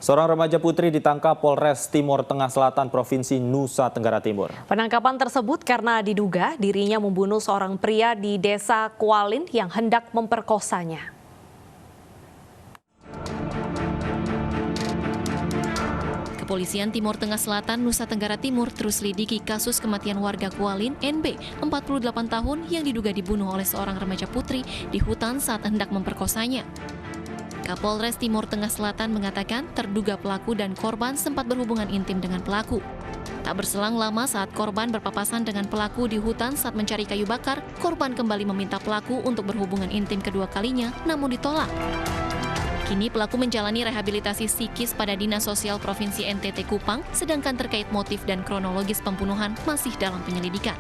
Seorang remaja putri ditangkap Polres Timor Tengah Selatan Provinsi Nusa Tenggara Timur. Penangkapan tersebut karena diduga dirinya membunuh seorang pria di desa Kualin yang hendak memperkosanya. Kepolisian Timor Tengah Selatan Nusa Tenggara Timur terus lidiki kasus kematian warga Kualin NB, 48 tahun yang diduga dibunuh oleh seorang remaja putri di hutan saat hendak memperkosanya. Kapolres Timor Tengah Selatan mengatakan terduga pelaku dan korban sempat berhubungan intim dengan pelaku. Tak berselang lama saat korban berpapasan dengan pelaku di hutan saat mencari kayu bakar, korban kembali meminta pelaku untuk berhubungan intim kedua kalinya, namun ditolak. Kini pelaku menjalani rehabilitasi psikis pada Dinas Sosial Provinsi NTT Kupang, sedangkan terkait motif dan kronologis pembunuhan masih dalam penyelidikan.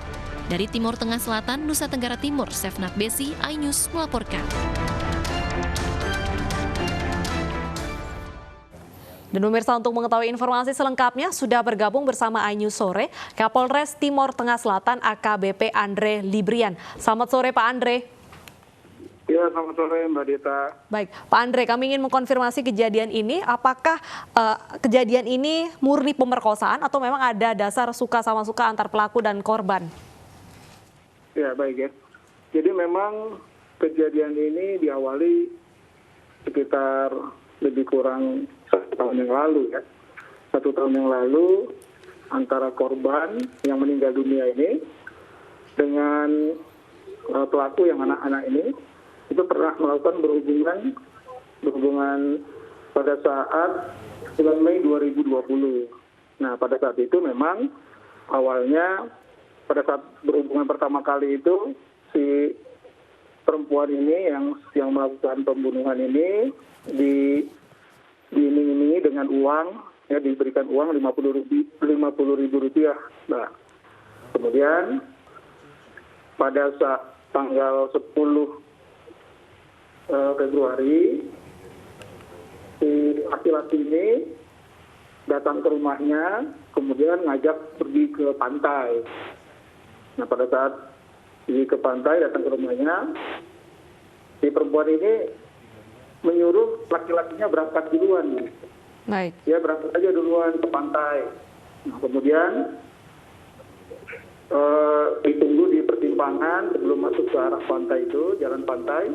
Dari Timor Tengah Selatan, Nusa Tenggara Timur, Sefnat Besi, iNews melaporkan. Dan pemirsa, untuk mengetahui informasi selengkapnya sudah bergabung bersama iNews Sore, Kapolres Timor Tengah Selatan AKBP Andre Librian. Selamat sore Pak Andre. Ya, selamat sore Mbak Dita. Baik, Pak Andre, kami ingin mengkonfirmasi kejadian ini. Apakah kejadian ini murni pemerkosaan atau memang ada dasar suka sama suka antar pelaku dan korban? Ya, baik ya. Jadi memang kejadian ini diawali sekitar lebih kurang 1 tahun yang lalu ya. 1 tahun yang lalu antara korban yang meninggal dunia ini dengan pelaku yang anak-anak ini itu pernah melakukan berhubungan pada saat 9 Mei 2020. Nah, pada saat itu memang awalnya pada saat berhubungan pertama kali itu si perempuan ini yang melakukan pembunuhan ini diiming-imingi dengan uang, ya, diberikan uang 50.000 rupiah. Nah, kemudian pada saat tanggal 10 Februari, si laki-laki ini datang ke rumahnya, kemudian ngajak pergi ke pantai. Nah, pada saat pergi ke pantai, datang ke rumahnya, si perempuan ini menyuruh laki-lakinya berangkat duluan. Baik. Dia berangkat aja duluan ke pantai. Nah, kemudian ditunggu di persimpangan sebelum masuk ke arah pantai itu, jalan pantai.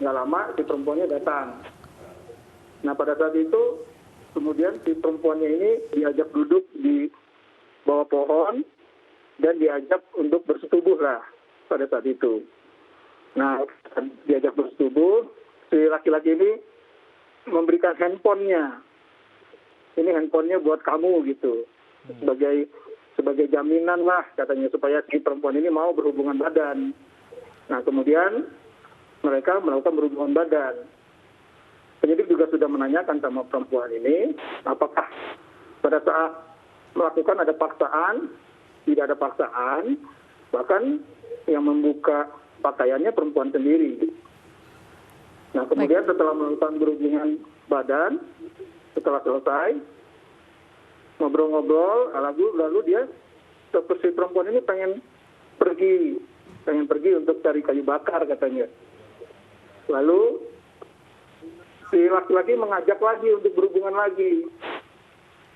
Nggak lama si perempuannya datang. Nah, pada saat itu kemudian si perempuannya ini diajak duduk di bawah pohon dan diajak untuk bersetubuh lah pada saat itu. Nah, diajak bersetubuh, si laki-laki ini memberikan handphonenya. Ini handphonenya buat kamu gitu, sebagai jaminan lah katanya supaya si perempuan ini mau berhubungan badan. Nah, kemudian mereka melakukan berhubungan badan. Penyidik juga sudah menanyakan sama perempuan ini, apakah pada saat melakukan ada paksaan, tidak ada paksaan, bahkan yang membuka pakaiannya perempuan sendiri. Nah, kemudian setelah melakukan berhubungan badan, setelah selesai, ngobrol-ngobrol, lalu dia, si perempuan ini pengen pergi untuk cari kayu bakar katanya. Lalu si laki-laki mengajak lagi untuk berhubungan lagi.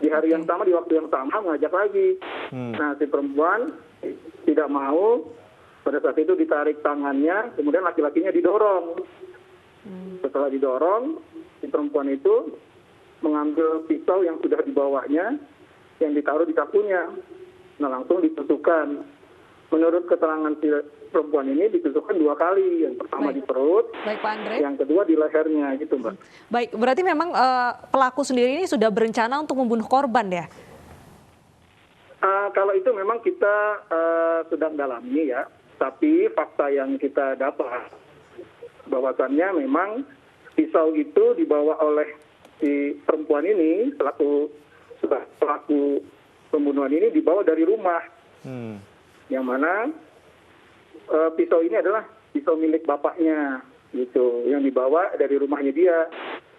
Di hari yang sama, di waktu yang sama mengajak lagi. Nah, si perempuan tidak mau. Pada saat itu ditarik tangannya, kemudian laki-lakinya didorong. Setelah didorong, si perempuan itu mengambil pisau yang sudah dibawanya, yang ditaruh di kakunya. Nah, langsung ditusukkan. Menurut keterangan si perempuan ini ditusukkan 2 kali. Yang pertama di perut, Baik, Pak Andre. Yang kedua di lehernya gitu, Mbak. Baik, berarti memang pelaku sendiri ini sudah berencana untuk membunuh korban ya? Kalau itu memang kita sedang dalami ya. Tapi fakta yang kita dapat bahwasannya memang pisau itu dibawa oleh si perempuan ini, pelaku pembunuhan ini dibawa dari rumah. Yang mana pisau ini adalah pisau milik bapaknya gitu, yang dibawa dari rumahnya dia.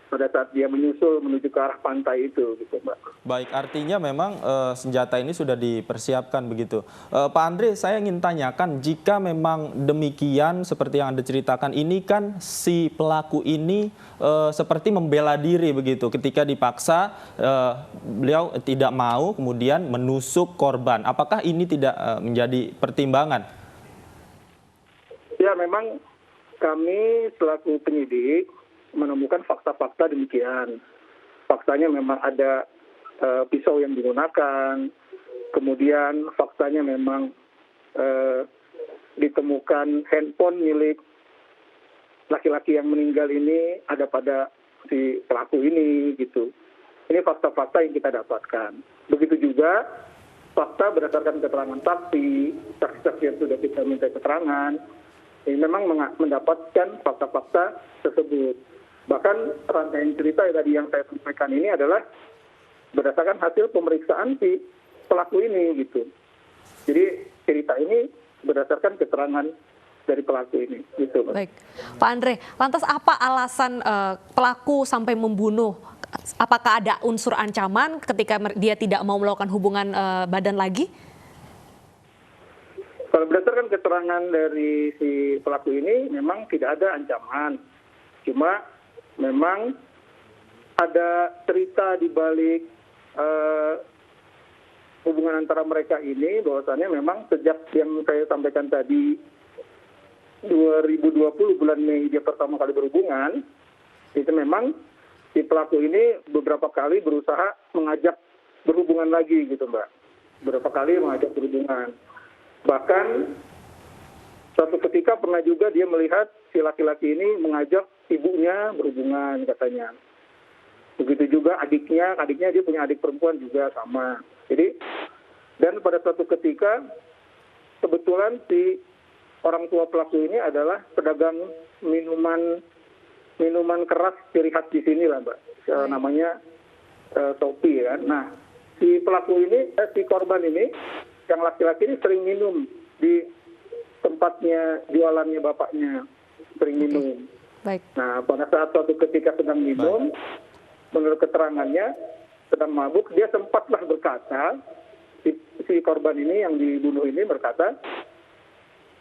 pada saat dia menyusul menuju ke arah pantai itu, gitu, Mbak. Baik, artinya memang senjata ini sudah dipersiapkan begitu. Pak Andre, saya ingin tanyakan, jika memang demikian seperti yang Anda ceritakan, ini kan si pelaku ini seperti membela diri begitu. Ketika dipaksa, beliau tidak mau, kemudian menusuk korban. Apakah ini tidak menjadi pertimbangan? Ya, memang kami selaku penyidik menemukan fakta-fakta demikian. Faktanya memang ada pisau yang digunakan, kemudian faktanya memang ditemukan handphone milik laki-laki yang meninggal ini ada pada si pelaku ini, gitu. Ini fakta-fakta yang kita dapatkan. Begitu juga fakta berdasarkan keterangan saksi yang sudah kita minta keterangan, ini memang mendapatkan fakta-fakta tersebut. Bahkan rangkaian cerita tadi yang saya sampaikan ini adalah berdasarkan hasil pemeriksaan si pelaku ini, gitu. Jadi cerita ini berdasarkan keterangan dari pelaku ini, gitu. Baik, Pak Andre, lantas apa alasan pelaku sampai membunuh? Apakah ada unsur ancaman ketika dia tidak mau melakukan hubungan badan lagi? Kalau berdasarkan keterangan dari si pelaku ini memang tidak ada ancaman. Cuma memang ada cerita di balik hubungan antara mereka ini, bahwasannya memang sejak yang saya sampaikan tadi 2020 bulan Mei dia pertama kali berhubungan, itu memang si pelaku ini beberapa kali berusaha mengajak berhubungan lagi, gitu, Mbak. Beberapa kali mengajak berhubungan. Bahkan suatu ketika pernah juga dia melihat si laki-laki ini mengajak ibunya berhubungan, katanya. Begitu juga adiknya dia punya adik perempuan juga sama. Jadi, dan pada suatu ketika kebetulan si orang tua pelaku ini adalah pedagang minuman keras ciri khas di sini lah, Mbak. Namanya Topi, ya. Nah, si pelaku ini, si korban ini, yang laki-laki ini sering minum di tempatnya jualannya bapaknya, sering minum. Baik. Nah, pada saat suatu ketika sedang minum, menurut keterangannya sedang mabuk, dia sempatlah berkata, si korban ini yang dibunuh ini berkata,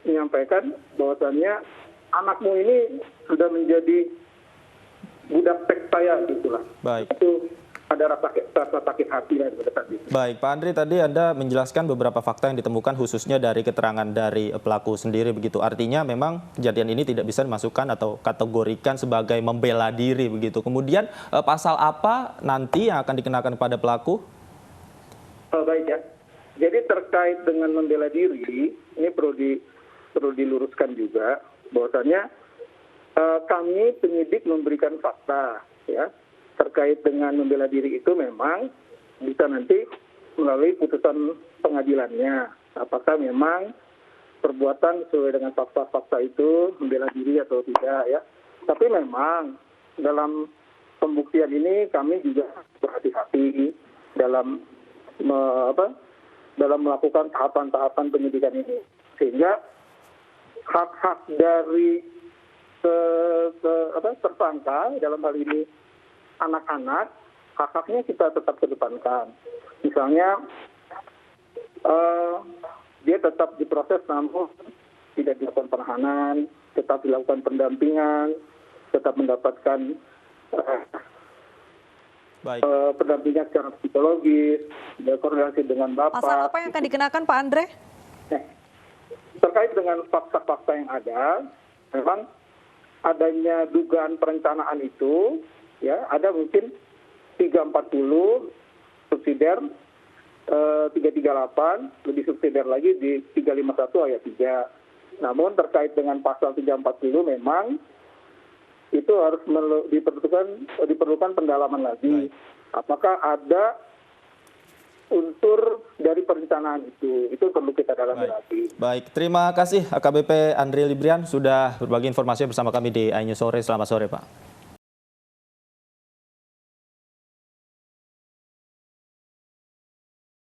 menyampaikan bahwasannya anakmu ini sudah menjadi budak seks saya, gitulah. Baik. Itu ada rasa sakit hati lah pada saat itu. Baik, Pak Andre, tadi Anda menjelaskan beberapa fakta yang ditemukan khususnya dari keterangan dari pelaku sendiri begitu. Artinya memang kejadian ini tidak bisa dimasukkan atau kategorikan sebagai membela diri begitu. Kemudian pasal apa nanti yang akan dikenakan kepada pelaku? Baik, ya. Jadi terkait dengan membela diri, ini perlu diluruskan juga bahwasannya kami penyidik memberikan fakta, ya. Terkait dengan membela diri itu memang bisa nanti melalui putusan pengadilannya. Apakah memang perbuatan sesuai dengan fakta-fakta itu membela diri atau tidak, ya. Tapi memang dalam pembuktian ini kami juga berhati-hati dalam melakukan tahapan-tahapan penyidikan ini. Sehingga hak-hak dari tersangka dalam hal ini anak-anak, hak-haknya kita tetap kedepankan. Misalnya, dia tetap diproses namun tidak dilakukan penahanan, tetap dilakukan pendampingan, tetap mendapatkan pendampingan secara psikologis, berkoordinasi dengan Bapak. Pasal apa yang akan dikenakan, Pak Andre? Terkait dengan fakta-fakta yang ada, memang adanya dugaan perencanaan itu, ya, ada mungkin 340 subsidiar 338, lebih subsidiar lagi di 351 ayat 3. Namun terkait dengan pasal 340 memang itu harus diperlukan pendalaman lagi. Apakah ada unsur dari perencanaan itu perlu kita dalami lagi. Baik, terima kasih AKBP Andre Librian sudah berbagi informasi bersama kami di iNews Sore. Selamat sore, Pak.